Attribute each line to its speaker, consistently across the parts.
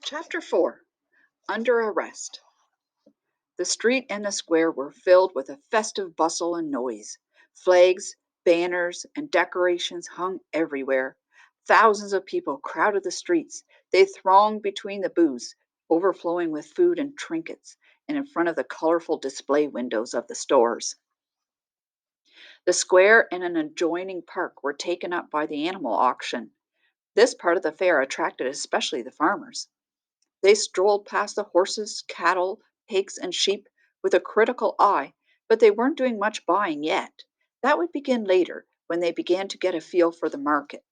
Speaker 1: Chapter 4. Under Arrest. The street and the square were filled with a festive bustle and noise. Flags, banners, and decorations hung everywhere. Thousands of people crowded the streets. They thronged between the booths, overflowing with food and trinkets, and in front of the colorful display windows of the stores. The square and an adjoining park were taken up by the animal auction. This part of the fair attracted especially the farmers. They strolled past the horses, cattle, pigs, and sheep with a critical eye, but they weren't doing much buying yet. That would begin later when they began to get a feel for the market.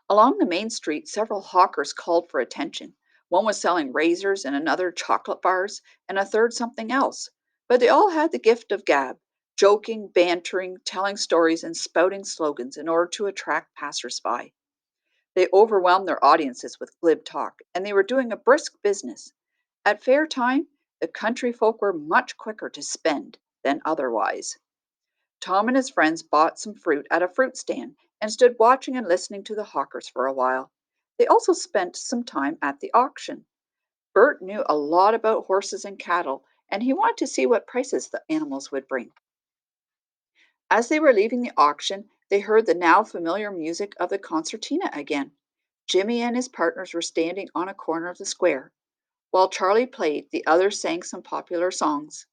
Speaker 1: Along the main street, several hawkers called for attention. One was selling razors, and another chocolate bars, and a third something else. But they all had the gift of gab, joking, bantering, telling stories, and spouting slogans in order to attract passersby. They overwhelmed their audiences with glib talk, and they were doing a brisk business. At fair time, the country folk were much quicker to spend than otherwise. Tom and his friends bought some fruit at a fruit stand and stood watching and listening to the hawkers for a while. They also spent some time at the auction. Bert knew a lot about horses and cattle, and he wanted to see what prices the animals would bring. As they were leaving the auction, they heard the now familiar music of the concertina again. Jimmy and his partners were standing on a corner of the square. While Charlie played, the others sang some popular songs.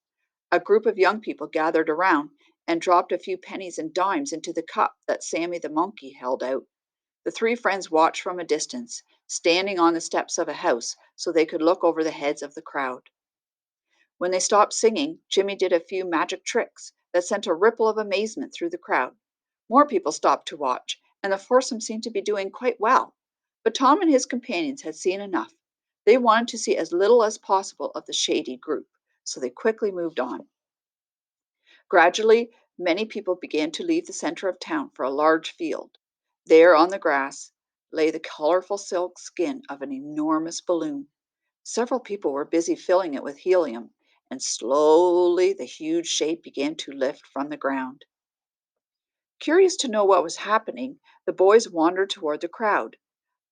Speaker 1: A group of young people gathered around and dropped a few pennies and dimes into the cup that Sammy the monkey held out. The three friends watched from a distance, standing on the steps of a house so they could look over the heads of the crowd. When they stopped singing, Jimmy did a few magic tricks that sent a ripple of amazement through the crowd. More people stopped to watch, and the foursome seemed to be doing quite well. But Tom and his companions had seen enough. They wanted to see as little as possible of the shady group, so they quickly moved on. Gradually, many people began to leave the center of town for a large field. There on the grass lay the colorful silk skin of an enormous balloon. Several people were busy filling it with helium, and slowly the huge shape began to lift from the ground. Curious to know what was happening, the boys wandered toward the crowd.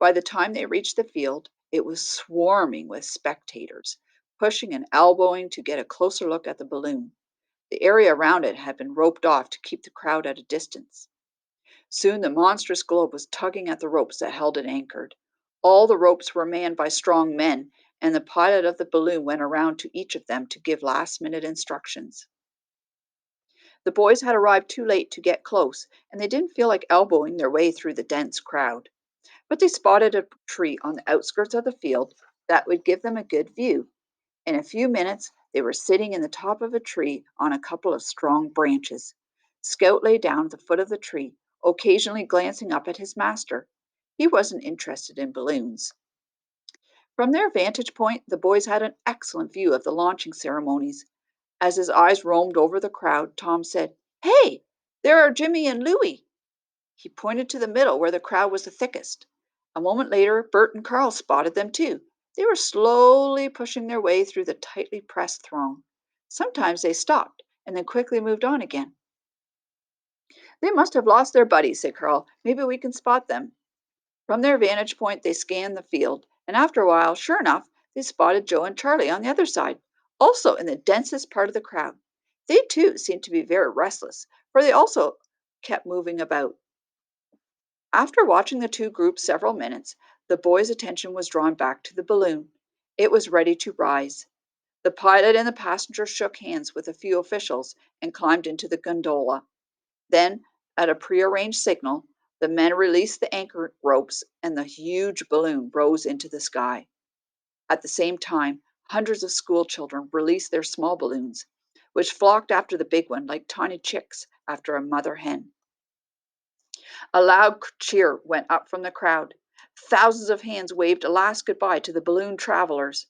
Speaker 1: By the time they reached the field, it was swarming with spectators, pushing and elbowing to get a closer look at the balloon. The area around it had been roped off to keep the crowd at a distance. Soon the monstrous globe was tugging at the ropes that held it anchored. All the ropes were manned by strong men, and the pilot of the balloon went around to each of them to give last-minute instructions. The boys had arrived too late to get close, and they didn't feel like elbowing their way through the dense crowd. But they spotted a tree on the outskirts of the field that would give them a good view. In a few minutes, they were sitting in the top of a tree on a couple of strong branches. Scout lay down at the foot of the tree, occasionally glancing up at his master. He wasn't interested in balloons. From their vantage point, the boys had an excellent view of the launching ceremonies. As his eyes roamed over the crowd, Tom said, "Hey, there are Jimmy and Louie." He pointed to the middle where the crowd was the thickest. A moment later, Bert and Carl spotted them too. They were slowly pushing their way through the tightly pressed throng. Sometimes they stopped and then quickly moved on again. "They must have lost their buddies," said Carl. "Maybe we can spot them." From their vantage point, they scanned the field, and after a while, sure enough, they spotted Joe and Charlie on the other side, also in the densest part of the crowd. They too seemed to be very restless, for they also kept moving about. After watching the two groups several minutes, the boys' attention was drawn back to the balloon. It was ready to rise. The pilot and the passenger shook hands with a few officials and climbed into the gondola. Then, at a prearranged signal, the men released the anchor ropes and the huge balloon rose into the sky. At the same time, hundreds of school children released their small balloons, which flocked after the big one like tiny chicks after a mother hen. A loud cheer went up from the crowd. Thousands of hands waved a last goodbye to the balloon travelers.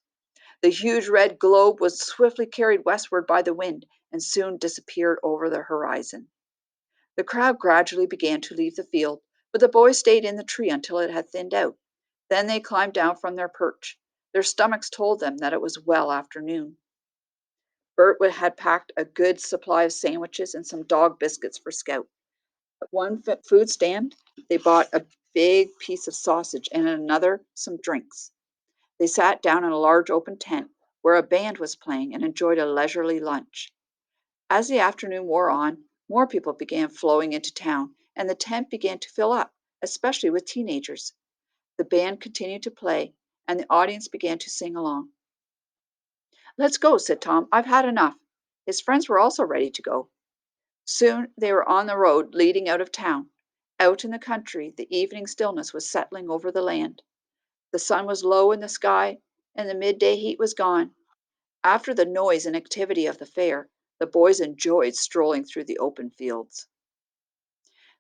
Speaker 1: The huge red globe was swiftly carried westward by the wind and soon disappeared over the horizon. The crowd gradually began to leave the field, but the boys stayed in the tree until it had thinned out. Then they climbed down from their perch. Their stomachs told them that it was well after noon. Bert had packed a good supply of sandwiches and some dog biscuits for Scout. At one food stand, they bought a big piece of sausage and at another some drinks. They sat down in a large open tent where a band was playing and enjoyed a leisurely lunch. As the afternoon wore on, more people began flowing into town, and the tent began to fill up, especially with teenagers. The band continued to play, and the audience began to sing along. "Let's go," said Tom. "I've had enough." His friends were also ready to go. Soon they were on the road leading out of town. Out in the country, the evening stillness was settling over the land. The sun was low in the sky, and the midday heat was gone. After the noise and activity of the fair, the boys enjoyed strolling through the open fields.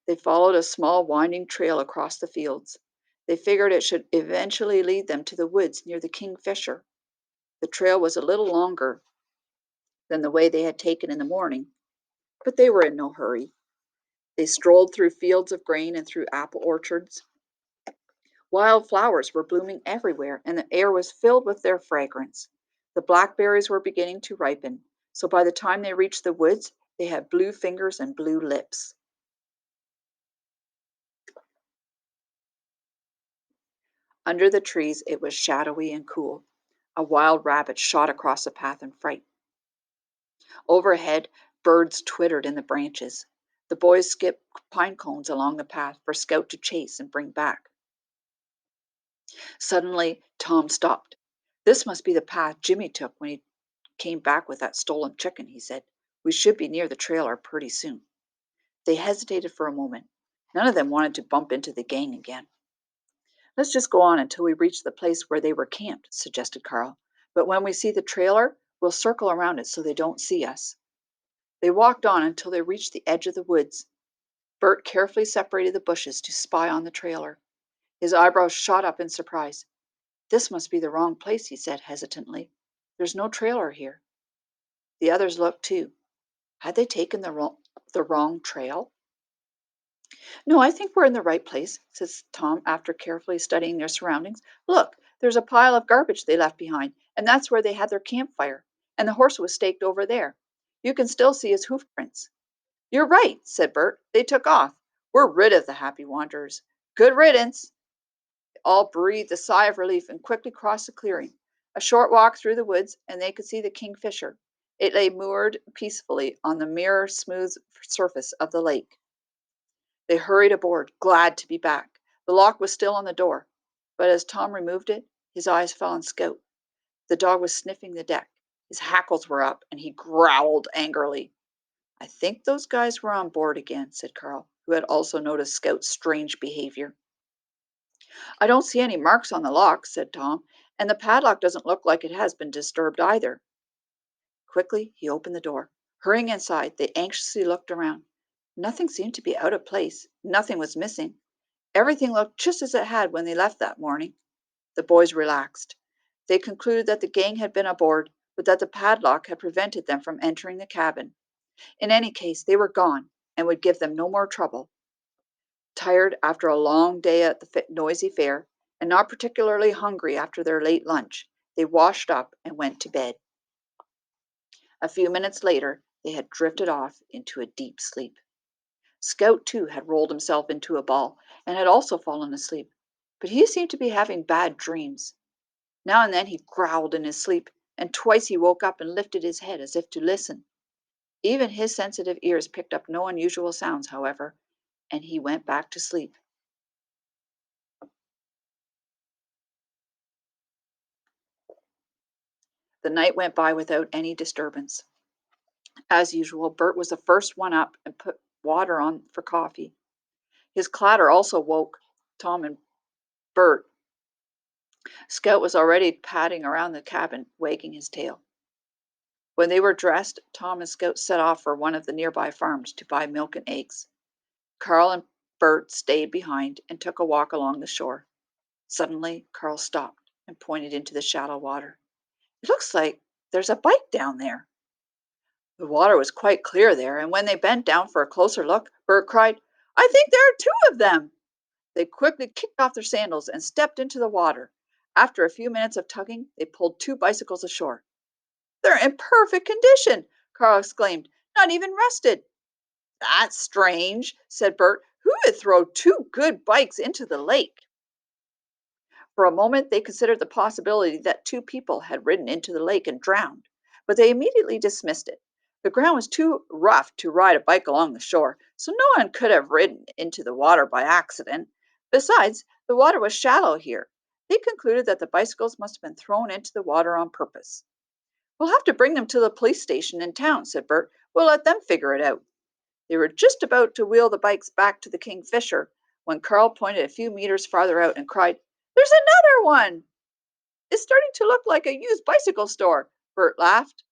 Speaker 1: They followed a small winding trail across the fields. They figured it should eventually lead them to the woods near the Kingfisher. The trail was a little longer than the way they had taken in the morning, but they were in no hurry. They strolled through fields of grain and through apple orchards. Wild flowers were blooming everywhere, and the air was filled with their fragrance. The blackberries were beginning to ripen, so by the time they reached the woods, they had blue fingers and blue lips. Under the trees, it was shadowy and cool. A wild rabbit shot across the path in fright. Overhead, birds twittered in the branches. The boys skipped pine cones along the path for Scout to chase and bring back. Suddenly, Tom stopped. "This must be the path Jimmy took when he came back with that stolen chicken," he said. "We should be near the trailer pretty soon." They hesitated for a moment. None of them wanted to bump into the gang again. "Let's just go on until we reach the place where they were camped," suggested Carl. "But when we see the trailer, we'll circle around it so they don't see us." They walked on until they reached the edge of the woods. Bert carefully separated the bushes to spy on the trailer. His eyebrows shot up in surprise. "This must be the wrong place," he said hesitantly. "There's no trailer here." The others looked too. Had they taken the wrong trail? "No, I think we're in the right place," says Tom after carefully studying their surroundings. "Look, there's a pile of garbage they left behind, and that's where they had their campfire. And the horse was staked over there. You can still see his hoof prints." "You're right," said Bert. "They took off. We're rid of the happy wanderers. Good riddance." All breathed a sigh of relief and quickly crossed the clearing. A short walk through the woods, and they could see the Kingfisher. It lay moored peacefully on the mirror smooth surface of the lake. They hurried aboard, glad to be back. The lock was still on the door, but as Tom removed it, his eyes fell on Scout. The dog was sniffing the deck. His hackles were up, and he growled angrily. "I think those guys were on board again," said Carl, who had also noticed Scout's strange behavior. "I don't see any marks on the lock," said Tom, "and the padlock doesn't look like it has been disturbed either." Quickly, he opened the door. Hurrying inside, they anxiously looked around. Nothing seemed to be out of place. Nothing was missing. Everything looked just as it had when they left that morning. The boys relaxed. They concluded that the gang had been aboard, but that the padlock had prevented them from entering the cabin. In any case, they were gone and would give them no more trouble. Tired after a long day at the noisy fair, and not particularly hungry after their late lunch, they washed up and went to bed. A few minutes later, they had drifted off into a deep sleep. Scout, too, had rolled himself into a ball and had also fallen asleep, but he seemed to be having bad dreams. Now and then he growled in his sleep, and twice he woke up and lifted his head as if to listen. Even his sensitive ears picked up no unusual sounds, however, and he went back to sleep. The night went by without any disturbance. As usual, Bert was the first one up and put water on for coffee. His clatter also woke Tom and Bert. Scout was already padding around the cabin, wagging his tail. When they were dressed, Tom and Scout set off for one of the nearby farms to buy milk and eggs. Carl and Bert stayed behind and took a walk along the shore. Suddenly, Carl stopped and pointed into the shallow water. "It looks like there's a bike down there." The water was quite clear there, and when they bent down for a closer look, Bert cried, "I think there are two of them." They quickly kicked off their sandals and stepped into the water. After a few minutes of tugging, they pulled two bicycles ashore. "They're in perfect condition," Carl exclaimed. "Not even rusted." "That's strange," said Bert. "Who would throw two good bikes into the lake?" For a moment, they considered the possibility that two people had ridden into the lake and drowned, but they immediately dismissed it. The ground was too rough to ride a bike along the shore, so no one could have ridden into the water by accident. Besides, the water was shallow here. They concluded that the bicycles must have been thrown into the water on purpose. "We'll have to bring them to the police station in town," said Bert. "We'll let them figure it out." They were just about to wheel the bikes back to the Kingfisher when Carl pointed a few meters farther out and cried, "There's another one! It's starting to look like a used bicycle store." Bert laughed.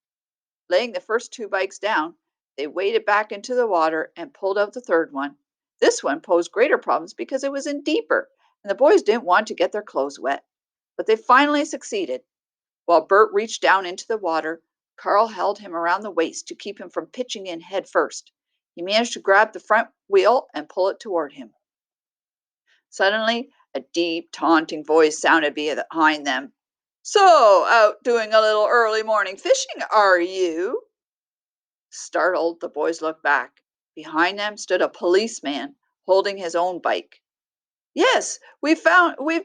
Speaker 1: Laying the first two bikes down, they waded back into the water and pulled out the third one. This one posed greater problems because it was in deeper, and the boys didn't want to get their clothes wet. But they finally succeeded. While Bert reached down into the water, Carl held him around the waist to keep him from pitching in head first. He managed to grab the front wheel and pull it toward him. Suddenly, a deep, taunting voice sounded behind them. "So, out doing a little early morning fishing, are you?" Startled, the boys looked back. Behind them stood a policeman holding his own bike. "Yes, we've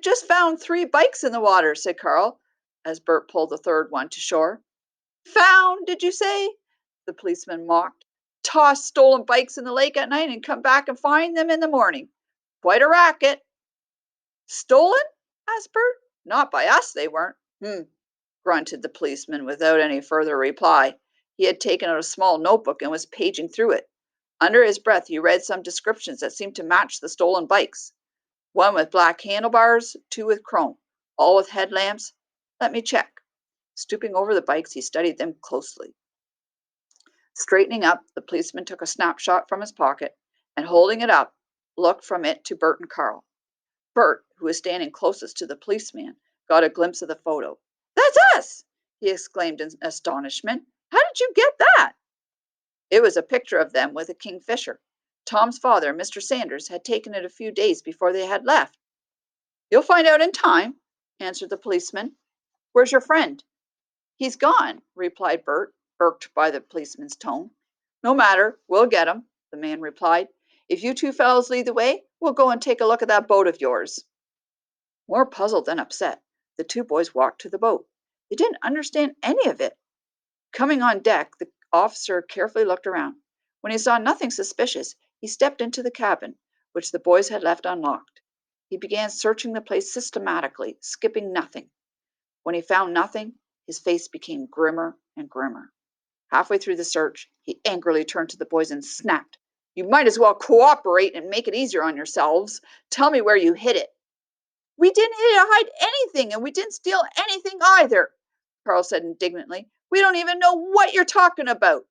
Speaker 1: just found 3 bikes in the water," said Carl, as Bert pulled the third one to shore. "Found, did you say?" the policeman mocked. "Toss stolen bikes in the lake at night and come back and find them in the morning. Quite a racket." "Stolen?" asked Bert. "Not by us, they weren't." Grunted the policeman without any further reply. He had taken out a small notebook and was paging through it. Under his breath, he read some descriptions that seemed to match the stolen bikes. One with black handlebars, 2 with chrome, all with headlamps. "Let me check." Stooping over the bikes, he studied them closely. Straightening up, the policeman took a snapshot from his pocket and, holding it up, looked from it to Bert and Carl. Bert, who was standing closest to the policeman, got a glimpse of the photo. "That's us!" he exclaimed in astonishment. "How did you get that?" It was a picture of them with a kingfisher. Tom's father, Mr. Sanders, had taken it a few days before they had left. "You'll find out in time," answered the policeman. "Where's your friend?" "He's gone," replied Bert, irked by the policeman's tone. "No matter, we'll get him," the man replied. "If you two fellows lead the way, we'll go and take a look at that boat of yours." More puzzled than upset, the two boys walked to the boat. They didn't understand any of it. Coming on deck, the officer carefully looked around. When he saw nothing suspicious, he stepped into the cabin, which the boys had left unlocked. He began searching the place systematically, skipping nothing. When he found nothing, his face became grimmer and grimmer. Halfway through the search, he angrily turned to the boys and snapped, "You might as well cooperate and make it easier on yourselves. Tell me where you hid it." "We didn't hide anything, and we didn't steal anything either," Carl said indignantly. "We don't even know what you're talking about."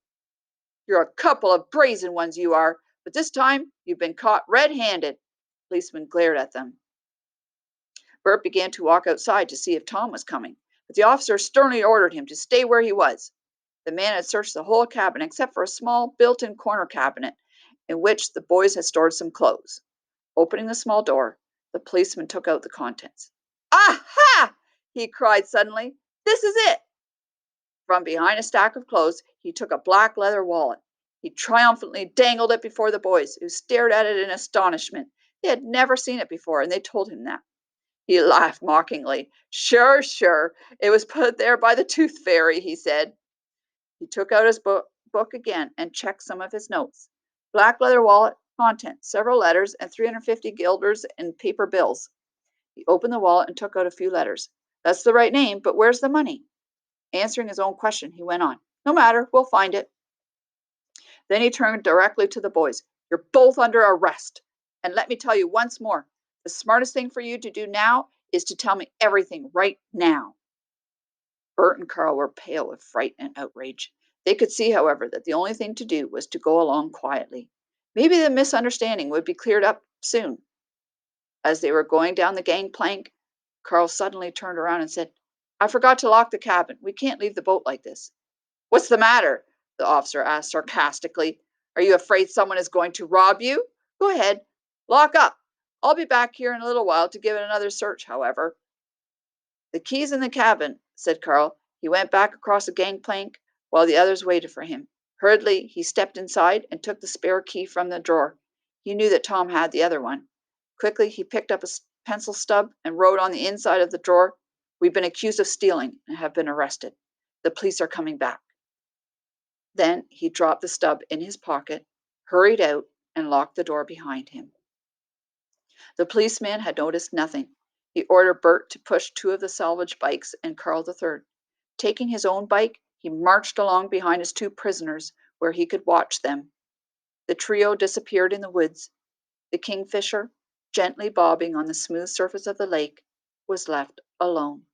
Speaker 1: "You're a couple of brazen ones, you are, but this time you've been caught red-handed." The policeman glared at them. Bert began to walk outside to see if Tom was coming, but the officer sternly ordered him to stay where he was. The man had searched the whole cabin except for a small built-in corner cabinet in which the boys had stored some clothes. Opening the small door, the policeman took out the contents. "Aha!" he cried suddenly. "This is it." From behind a stack of clothes, he took a black leather wallet. He triumphantly dangled it before the boys, who stared at it in astonishment. They had never seen it before, and they told him that. He laughed mockingly. "Sure, sure. It was put there by the tooth fairy," he said. He took out his book again and checked some of his notes. Black leather wallet, contents, several letters, and 350 guilders in paper bills. He opened the wallet and took out a few letters. "That's the right name, but where's the money?" Answering his own question, he went on. "No matter, we'll find it." Then he turned directly to the boys. "You're both under arrest. And let me tell you once more, the smartest thing for you to do now is to tell me everything right now." Bert and Carl were pale with fright and outrage. They could see, however, that the only thing to do was to go along quietly. Maybe the misunderstanding would be cleared up soon. As they were going down the gangplank, Carl suddenly turned around and said, "I forgot to lock the cabin. We can't leave the boat like this." "What's the matter?" the officer asked sarcastically. "Are you afraid someone is going to rob you? Go ahead, lock up. I'll be back here in a little while to give it another search, however." "The key's in the cabin," said Carl. He went back across the gangplank while the others waited for him. Hurriedly, he stepped inside and took the spare key from the drawer. He knew that Tom had the other one. Quickly, he picked up a pencil stub and wrote on the inside of the drawer, "We've been accused of stealing and have been arrested. The police are coming back." Then he dropped the stub in his pocket, hurried out, and locked the door behind him. The policeman had noticed nothing. He ordered Bert to push two of the salvage bikes and Carl the third. Taking his own bike, he marched along behind his two prisoners where he could watch them. The trio disappeared in the woods. The Kingfisher, gently bobbing on the smooth surface of the lake, was left alone.